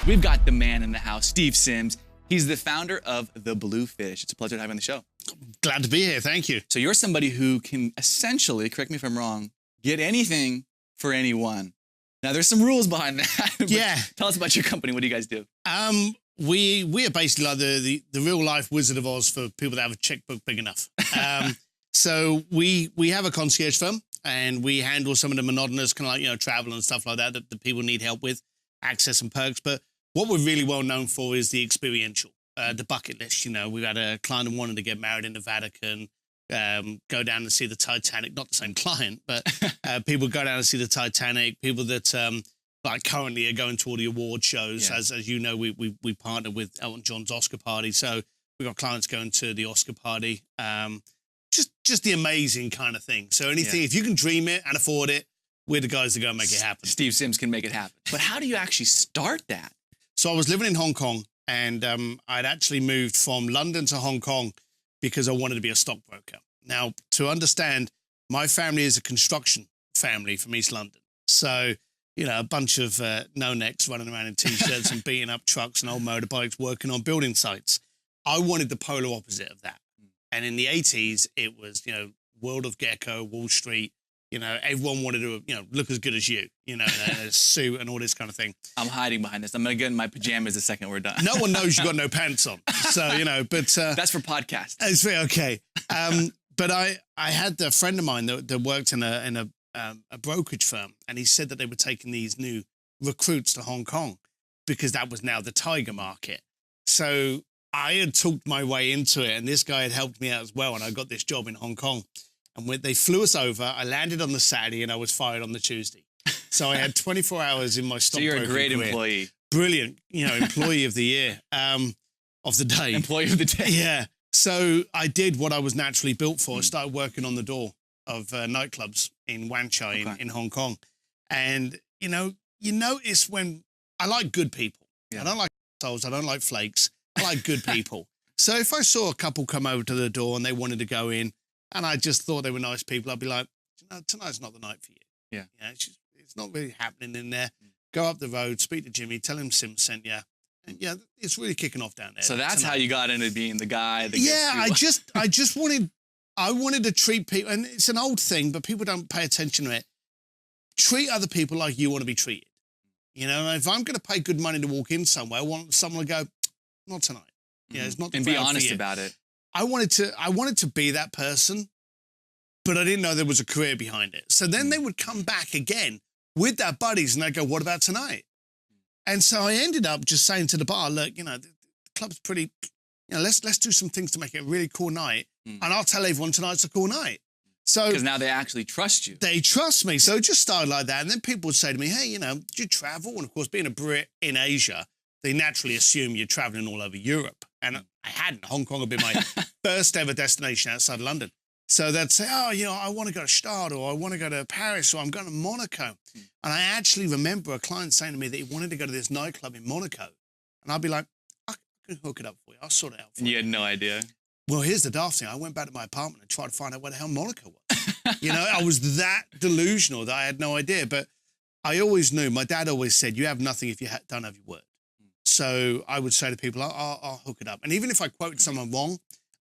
We've got the man in the house, Steve Sims. He's the founder of the Bluefish. It's a pleasure to have you on the show. Glad to be here. Thank you. So you're somebody who can essentially, correct me if I'm wrong, get anything for anyone. Now, there's some rules behind that. Yeah. Tell us about your company. What do you guys do? We are basically like the real life Wizard of Oz for people that have a checkbook big enough. So we have a concierge firm, and we handle some of the monotonous kind of like, travel and stuff like that that people need help with, access and perks. But what we're really well known for is the experiential, the bucket list. We've had a client who wanted to get married in the Vatican, go down and see the Titanic. Not the same client, but people go down and see the Titanic. People that like currently are going to all the award shows. Yeah. As you know, we partner with Elton John's Oscar party, so we've got clients going to the Oscar party. Just the amazing kind of thing. So anything, if you can dream it and afford it, we're the guys that go and make it happen. Steve Sims can make it happen. But how do you actually start that? So I was living in Hong Kong, and I'd actually moved from London to Hong Kong because I wanted to be a stockbroker. Now, to understand, my family is a construction family from East London. So, a bunch of no-necks running around in T-shirts and beating up trucks and old motorbikes working on building sites. I wanted the polar opposite of that. And in the 80s, it was, World of Gecko, Wall Street. Everyone wanted to, look as good as you, in a suit and all this kind of thing. I'm hiding behind this. I'm going to get in my pajamas the second we're done. No one knows you've got no pants on. So, but... That's for podcasts. It's okay. But I had a friend of mine that worked in a brokerage firm, and he said that they were taking these new recruits to Hong Kong because that was now the tiger market. So I had talked my way into it, and this guy had helped me out as well, and I got this job in Hong Kong. And when they flew us over, I landed on the Saturday, and I was fired on the Tuesday. So I had 24 hours in my stockbroking So you're a great career. Employee. Brilliant, employee of the year, of the day. Employee of the day. Yeah. So I did what I was naturally built for. I started working on the door of nightclubs in Wan Chai in Hong Kong. And, you notice when I like good people. Yeah. I don't like assholes. I don't like flakes. I like good people. So if I saw a couple come over to the door and they wanted to go in and I just thought they were nice people, I'd be like, tonight's not the night for you. Yeah. It's not really happening in there. Go up the road, speak to Jimmy, tell him Sim sent you. And it's really kicking off down there. So that's how you got into being the guy that I just wanted to treat people, and it's an old thing, but people don't pay attention to it. Treat other people like you want to be treated. If I'm going to pay good money to walk in somewhere, I want someone to go, not tonight. It's not. And be honest about it. I wanted to be that person, but I didn't know there was a career behind it. So then they would come back again with their buddies, and they'd go, what about tonight? And so I ended up just saying to the bar, look, the club's pretty, let's do some things to make it a really cool night. And I'll tell everyone tonight's a cool night. So because now they actually trust you. They trust me. So it just started like that. And then people would say to me, hey, do you travel? And of course, being a Brit in Asia, they naturally assume you're traveling all over Europe. And I hadn't. Hong Kong had been my first ever destination outside London. So they'd say, oh, I want to go to Stade, or I want to go to Paris, or I'm going to Monaco. And I actually remember a client saying to me that he wanted to go to this nightclub in Monaco. And I'd be like, I can hook it up for you. I'll sort it out for you. And you had no idea? Well, here's the daft thing. I went back to my apartment and tried to find out where the hell Monaco was. I was that delusional that I had no idea. But I always knew, my dad always said, you have nothing if you don't have your word. So I would say to people, I'll hook it up. And even if I quoted someone wrong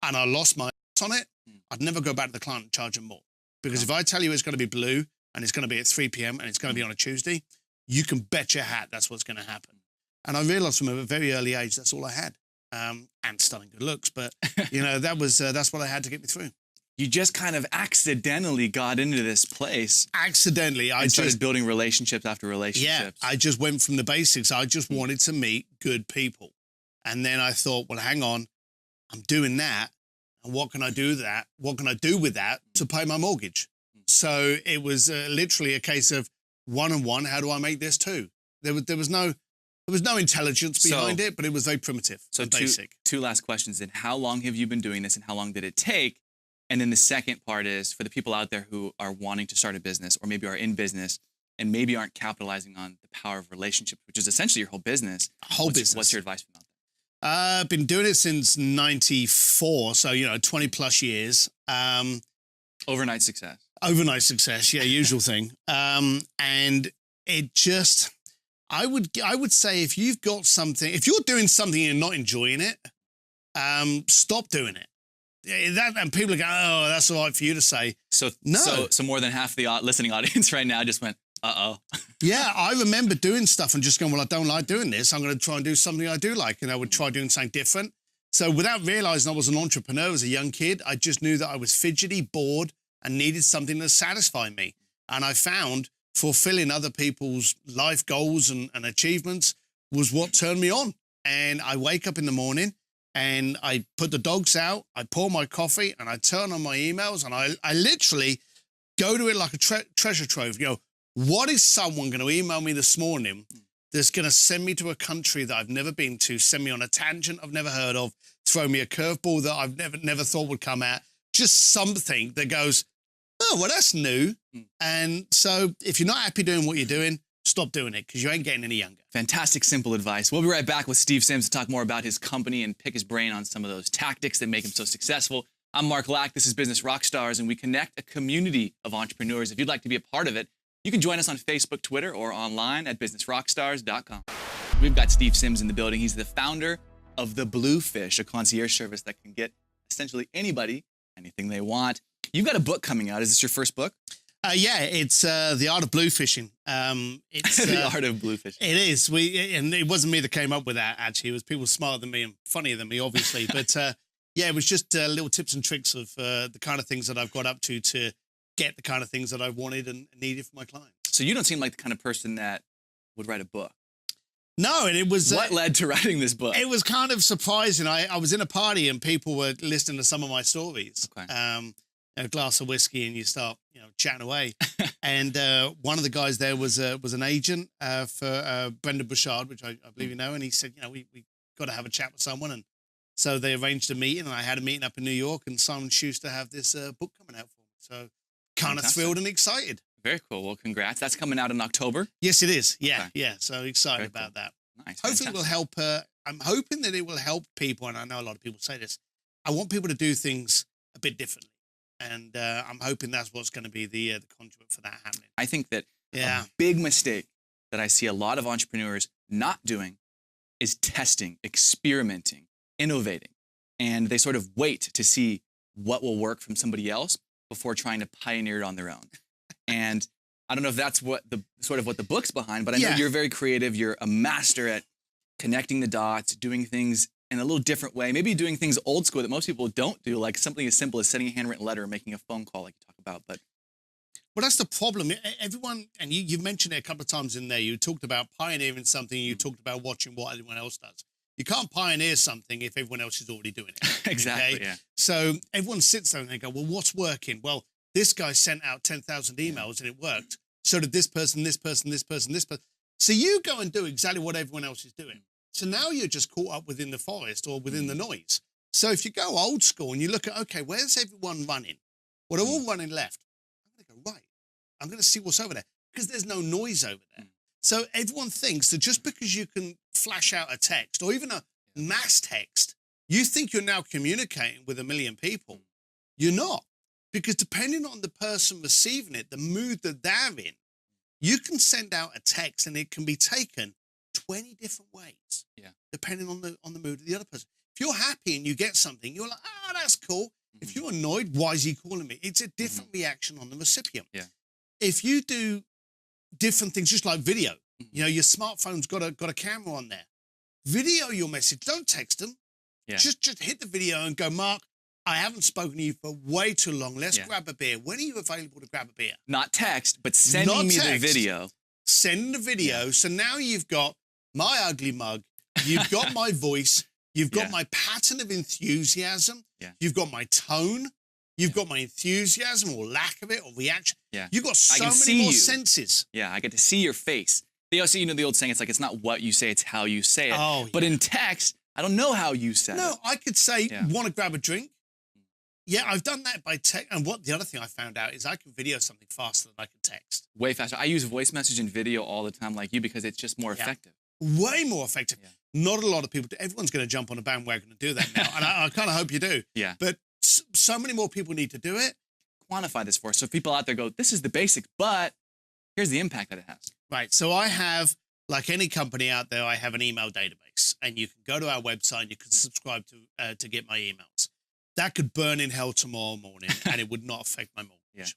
and I lost my on it, I'd never go back to the client and charge them more. Because if I tell you it's going to be blue and it's going to be at 3 p.m. and it's going to be on a Tuesday, you can bet your hat that's what's going to happen. And I realized from a very early age that's all I had. And stunning good looks. But, that's what I had to get me through. You just kind of accidentally got into this place. Accidentally. I started building relationships after relationships. Yeah, I just went from the basics. I just wanted to meet good people. And then I thought, well, hang on, I'm doing that. And what can I do with that? What can I do with that to pay my mortgage? So it was literally a case of one and one. How do I make this two? There was no intelligence behind it, but it was very primitive. So basic. Two last questions. And how long have you been doing this, and how long did it take? And then the second part is for the people out there who are wanting to start a business, or maybe are in business and maybe aren't capitalizing on the power of relationships, which is essentially your whole business. What's your advice for them? I've been doing it since 94, so, 20 plus years. Overnight success. Overnight success, yeah, usual thing. And it just, I would say if you've got something, if you're doing something and you're not enjoying it, stop doing it. And people go, oh, that's all right for you to say. So no. So more than half the listening audience right now just went, uh-oh. Yeah, I remember doing stuff and just going, well, I don't like doing this. I'm going to try and do something I do like. And I would try doing something different. So without realizing I was an entrepreneur as a young kid, I just knew that I was fidgety, bored, and needed something to satisfy me. And I found fulfilling other people's life goals and achievements was what turned me on. And I wake up in the morning and I put the dogs out, I pour my coffee, and I turn on my emails, and I literally go to it like a treasure trove. You know, what is someone going to email me this morning that's going to send me to a country that I've never been to, send me on a tangent I've never heard of, throw me a curveball that I've never thought would come out, just something that goes, oh, well, that's new. And so if you're not happy doing what you're doing, stop doing it, because you ain't getting any younger. Fantastic, simple advice. We'll be right back with Steve Sims to talk more about his company and pick his brain on some of those tactics that make him so successful. I'm Mark Lack. This is Business Rockstars, and we connect a community of entrepreneurs. If you'd like to be a part of it, you can join us on Facebook, Twitter, or online at businessrockstars.com. We've got Steve Sims in the building. He's the founder of the Bluefish, a concierge service that can get essentially anybody anything they want. You've got a book coming out. Is this your first book? Yeah, it's The Art of Bluefishing. It's The Art of Bluefishing. It is. And it wasn't me that came up with that, actually. It was people smarter than me and funnier than me, obviously. But yeah, it was just little tips and tricks of the kind of things that I've got up to get the kind of things that I wanted and needed for my clients. So you don't seem like the kind of person that would write a book. No, and it was... What led to writing this book? It was kind of surprising. I was in a party and people were listening to some of my stories. Okay. A glass of whiskey and you start, chatting away. And one of the guys there was an agent for Brendan Bouchard, which I believe you know. And he said, we got to have a chat with someone. And so they arranged a meeting, and I had a meeting up in New York, and Simon Schuster have this book coming out for me. So kind of thrilled and excited. Very cool. Well, congrats. That's coming out in October? Yes, it is. Yeah, Okay. yeah. So excited about that. Nice. Hopefully it will help. I'm hoping that it will help people, and I know a lot of people say this. I want people to do things a bit differently. And I'm hoping that's what's going to be the conduit for that happening. I think that a big mistake that I see a lot of entrepreneurs not doing is testing, experimenting, innovating. And they sort of wait to see what will work from somebody else before trying to pioneer it on their own. And I don't know if that's what the book's behind, but I know you're very creative. You're a master at connecting the dots, doing things in a little different way, maybe doing things old school that most people don't do, like something as simple as sending a handwritten letter or making a phone call like you talk about. But well, that's the problem. Everyone, and you've mentioned it a couple of times in there, you talked about pioneering something, you talked about watching what everyone else does. You can't pioneer something if everyone else is already doing it. Exactly, okay? yeah. So everyone sits there and they go, well, what's working? Well, this guy sent out 10,000 emails and it worked. So did this person, this person, this person, this person. So you go and do exactly what everyone else is doing. So now you're just caught up within the forest or within the noise. So if you go old school and you look at, okay, where's everyone running? Well, they're all running left. I'm going to go right. I'm going to see what's over there because there's no noise over there. So everyone thinks that just because you can flash out a text or even a mass text, you think you're now communicating with 1 million people. You're not. Because depending on the person receiving it, the mood that they're in, you can send out a text and it can be taken 20 different ways, depending on the mood of the other person. If you're happy and you get something, you're like, oh, that's cool. If you're annoyed, why is he calling me? It's a different reaction on the recipient. Yeah. If you do different things, just like video, your smartphone's got a camera on there. Video your message. Don't text them. Yeah. Just hit the video and go, Mark, I haven't spoken to you for way too long. Let's grab a beer. When are you available to grab a beer? Not text, but sending me the video. Send the video. Yeah. So now you've got my ugly mug. You've got my voice. You've got my pattern of enthusiasm. Yeah. You've got my tone. You've got my enthusiasm or lack of it or reaction. Yeah. You've got so many more senses. Yeah, I get to see your face. They also, the old saying, it's like, it's not what you say, it's how you say it. Oh, but in text, I don't know how you said it. No, I could say, want to grab a drink? Yeah, I've done that by text. And the other thing I found out is I can video something faster than I can text. Way faster. I use voice message and video all the time like you because it's just more effective. Way more effective. Yeah. Not a lot of people do. Everyone's going to jump on a bandwagon and do that now. And I kind of hope you do. Yeah. But so many more people need to do it. Quantify this for us. So if people out there go, this is the basics, but here's the impact that it has. Right. So I have like any company out there, I have an email database, and you can go to our website and you can subscribe to get my emails. That could burn in hell tomorrow morning, and it would not affect my mortgage.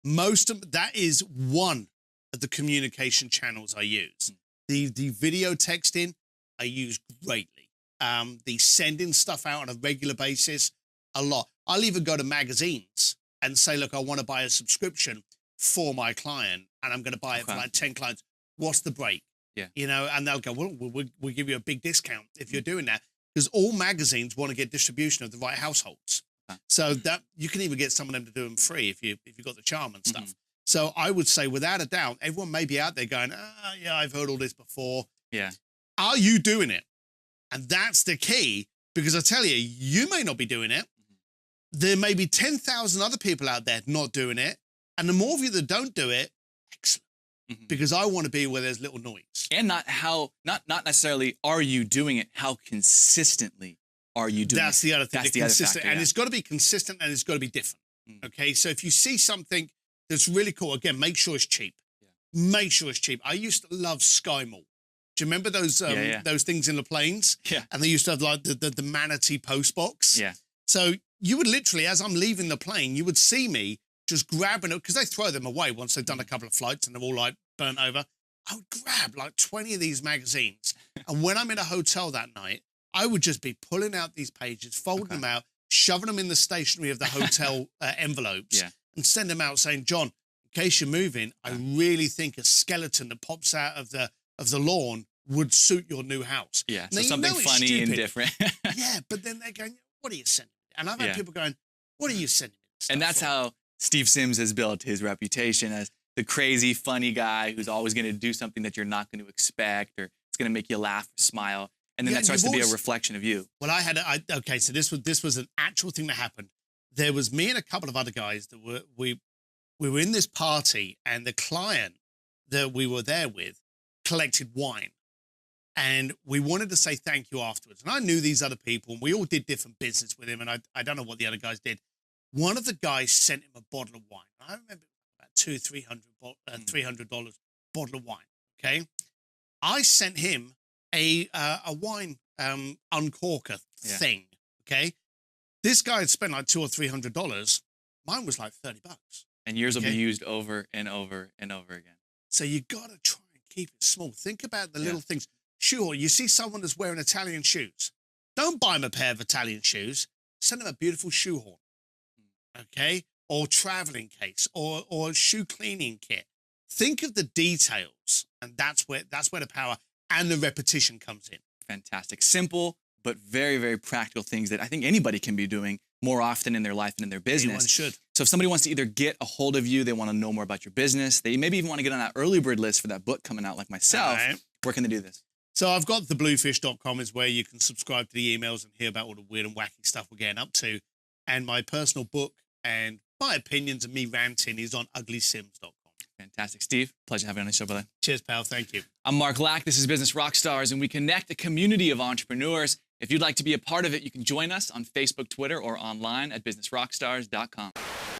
Yeah. That is one of the communication channels I use. The video texting I use greatly. The sending stuff out on a regular basis, a lot. I'll even go to magazines and say, look, I want to buy a subscription for my client, and I'm going to buy it for like 10 clients. What's the break? Yeah. You know, and they'll go, well, we'll give you a big discount if you're doing that, because all magazines want to get distribution of the right households. So that you can even get some of them to do them free if you've got the charm and stuff. So I would say, without a doubt, everyone may be out there going, yeah, I've heard all this before. Yeah. Are you doing it? And that's the key, because I tell you, you may not be doing it. There may be 10,000 other people out there not doing it. And the more of you that don't do it, excellent. Because I want to be where there's little noise. And not necessarily are you doing it, how consistently are you doing it? That's the other thing. That's the other factor, and it's got to be consistent, and it's got to be different. Okay, so if you see something that's really cool, again, make sure it's cheap. Make sure it's cheap. I used to love Sky Mall. Do you remember those things in the planes? Yeah. And they used to have like the manatee post box. Yeah. So you would literally, as I'm leaving the plane, you would see me just grabbing it, because they throw them away once they've done a couple of flights and they're all like burnt over. I would grab like 20 of these magazines. And when I'm in a hotel that night, I would just be pulling out these pages, folding them out, shoving them in the stationery of the hotel envelopes, and send them out saying, John, in case you're moving, I really think a skeleton that pops out of the lawn would suit your new house. Yeah, now, so something funny and different. Yeah, but then they're going, what are you sending me? And I've had people going, what are you sending me? And that's how Steve Sims has built his reputation as the crazy, funny guy who's always going to do something that you're not going to expect, or it's going to make you laugh or smile. And then that starts to be a reflection of you. Well, okay, so this was an actual thing that happened. There was me and a couple of other guys that we were in this party, and the client that we were there with collected wine. And we wanted to say thank you afterwards. And I knew these other people, and we all did different business with him, and I don't know what the other guys did. One of the guys sent him a bottle of wine. I remember about $300 bottle of wine, okay? I sent him a wine uncorker thing, okay? This guy had spent like $200 or $300. Mine was like $30. And yours will be used over and over and over again. So you got to try and keep it small. Think about the little things. Sure, you see someone that's wearing Italian shoes. Don't buy him a pair of Italian shoes. Send him a beautiful shoehorn, okay? Or traveling case, or shoe cleaning kit. Think of the details, and that's where the power and the repetition comes in. Fantastic. Simple, but very, very practical things that I think anybody can be doing more often in their life and in their business. Anyone should. So if somebody wants to either get a hold of you, they want to know more about your business, they maybe even want to get on that early bird list for that book coming out like myself, where can they do this? So I've got thebluefish.com is where you can subscribe to the emails and hear about all the weird and wacky stuff we're getting up to. And my personal book and my opinions and me ranting is on uglysims.com. Fantastic. Steve, pleasure having you on the show, brother. Cheers, pal. Thank you. I'm Mark Lack. This is Business Rockstars, and we connect a community of entrepreneurs. If you'd like to be a part of it, you can join us on Facebook, Twitter, or online at businessrockstars.com.